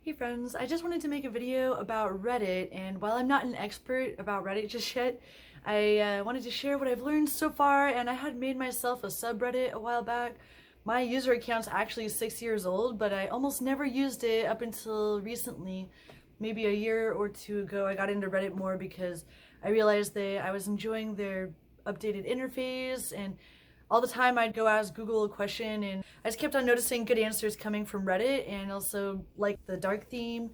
Hey friends, I just wanted to make a video about Reddit, and while I'm not an expert about Reddit just yet, I wanted to share what I've learned so far, and I had made myself a subreddit a while back. My user account's actually 6 years old, but I almost never used it up until recently. Maybe a year or two ago, I got into Reddit more because I realized that I was enjoying their updated interface, and all the time I'd go ask Google a question and I just kept on noticing good answers coming from Reddit, and also like the dark theme.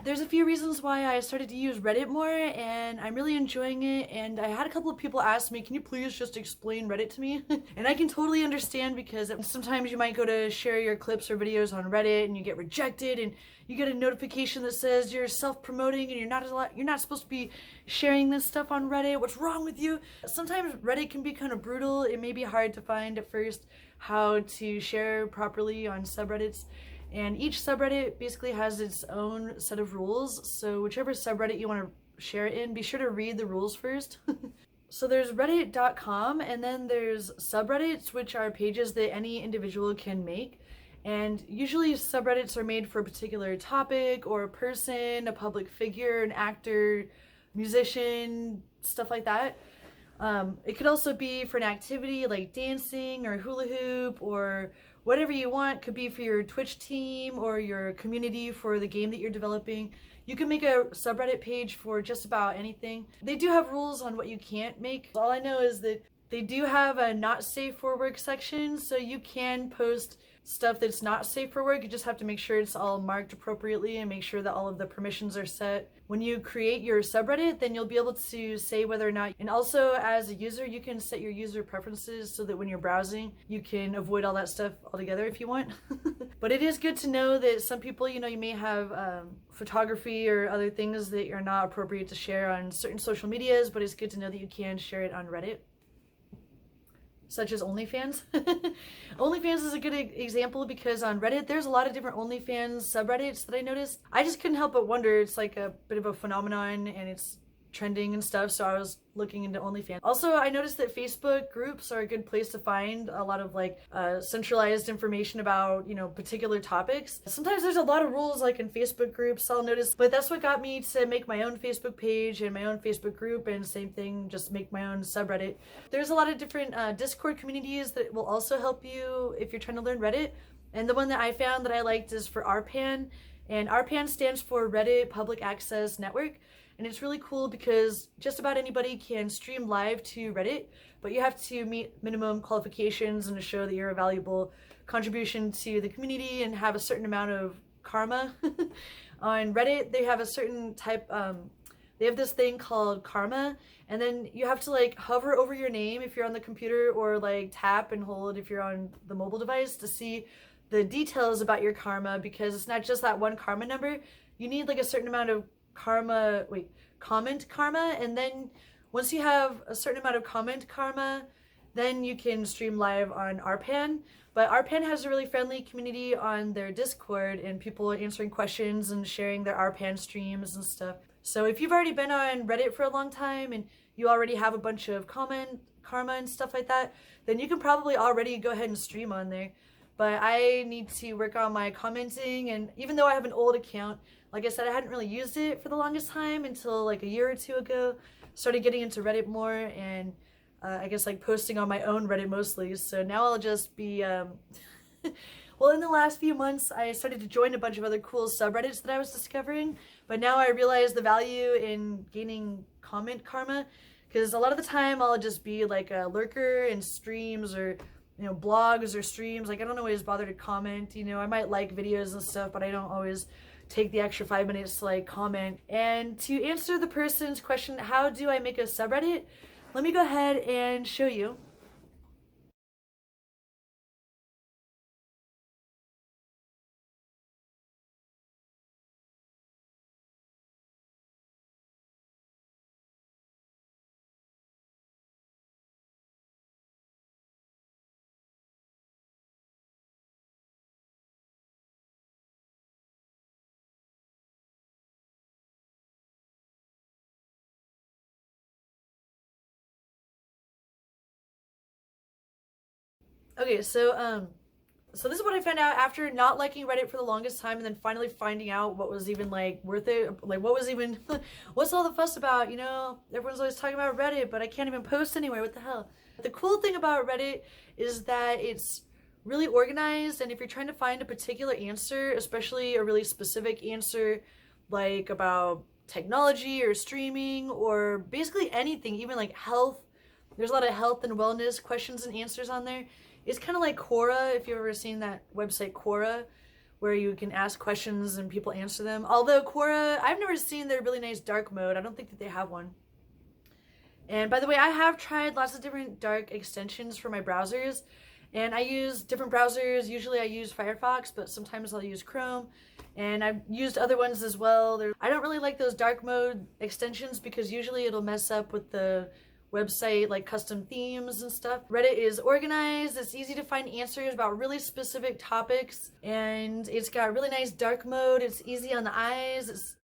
There's a few reasons why I started to use Reddit more, and I'm really enjoying it. And I had a couple of people ask me, can you please just explain Reddit to me? And I can totally understand, because sometimes you might go to share your clips or videos on Reddit and you get rejected, and you get a notification that says you're self-promoting and you're not supposed to be sharing this stuff on Reddit. What's wrong with you? Sometimes Reddit can be kind of brutal. It may be hard to find at first how to share properly on subreddits. And each subreddit basically has its own set of rules. So whichever subreddit you want to share it in, be sure to read the rules first. So there's reddit.com, and then there's subreddits, which are pages that any individual can make. And usually subreddits are made for a particular topic or a person, a public figure, an actor, musician, stuff like that. It could also be for an activity like dancing or hula hoop or whatever you want. Could be for your Twitch team or your community for the game that you're developing. You can make a subreddit page for just about anything. They do have rules on what you can't make. All I know is that they do have a not safe for work section, so you can post stuff that's not safe for work. You just have to make sure it's all marked appropriately and make sure that all of the permissions are set. When you create your subreddit, then you'll be able to say whether or not, and also as a user, you can set your user preferences so that when you're browsing, you can avoid all that stuff altogether if you want. But it is good to know that some people, you may have photography or other things that are not appropriate to share on certain social medias, but it's good to know that you can share it on Reddit, such as OnlyFans. OnlyFans is a good example, because on Reddit there's a lot of different OnlyFans subreddits that I noticed. I just couldn't help but wonder, it's like a bit of a phenomenon and it's trending and stuff, so I was looking into OnlyFans. Also, I noticed that Facebook groups are a good place to find a lot of centralized information about particular topics. Sometimes there's a lot of rules like in Facebook groups, I'll notice, but that's what got me to make my own Facebook page and my own Facebook group, and same thing, just make my own subreddit. There's a lot of different Discord communities that will also help you if you're trying to learn Reddit, and the one that I found that I liked is for RPAN, and RPAN stands for Reddit Public Access Network. And it's really cool because just about anybody can stream live to Reddit, but you have to meet minimum qualifications and to show that you're a valuable contribution to the community and have a certain amount of karma. On Reddit, they have a certain type, they have this thing called karma, and then you have to hover over your name if you're on the computer, or tap and hold if you're on the mobile device, to see the details about your karma, because it's not just that one karma number. You need a certain amount of comment karma, and then once you have a certain amount of comment karma, then you can stream live on RPAN. But RPAN has a really friendly community on their Discord, and people are answering questions and sharing their RPAN streams and stuff. So if you've already been on Reddit for a long time and you already have a bunch of comment karma and stuff like that, then you can probably already go ahead and stream on there. But I need to work on my commenting, and even though I have an old account, like I said, I hadn't really used it for the longest time until a year or two ago. Started getting into Reddit more, and I guess posting on my own Reddit mostly. So now I'll just be, well, in the last few months, I started to join a bunch of other cool subreddits that I was discovering. But now I realize the value in gaining comment karma, because a lot of the time I'll just be a lurker in streams or blogs or streams. I don't always bother to comment. I might like videos and stuff, but I don't always take the extra 5 minutes to comment. And to answer the person's question, how do I make a subreddit? Let me go ahead and show you. Okay, so So this is what I found out after not liking Reddit for the longest time and then finally finding out what was even like worth it. Like what was even, what's all the fuss about? You know, everyone's always talking about Reddit, but I can't even post anywhere. What the hell? The cool thing about Reddit is that it's really organized, and if you're trying to find a particular answer, especially a really specific answer like about technology or streaming or basically anything, even like health, there's a lot of health and wellness questions and answers on there. It's kind of like Quora, if you've ever seen that website Quora, where you can ask questions and people answer them. Although Quora, I've never seen their really nice dark mode. I don't think that they have one. And by the way, I have tried lots of different dark extensions for my browsers, and I use different browsers. Usually I use Firefox, but sometimes I'll use Chrome, and I've used other ones as well. I don't really like those dark mode extensions because usually it'll mess up with the website, like custom themes and stuff. Reddit is organized, it's easy to find answers about really specific topics, and it's got really nice dark mode. It's easy on the eyes.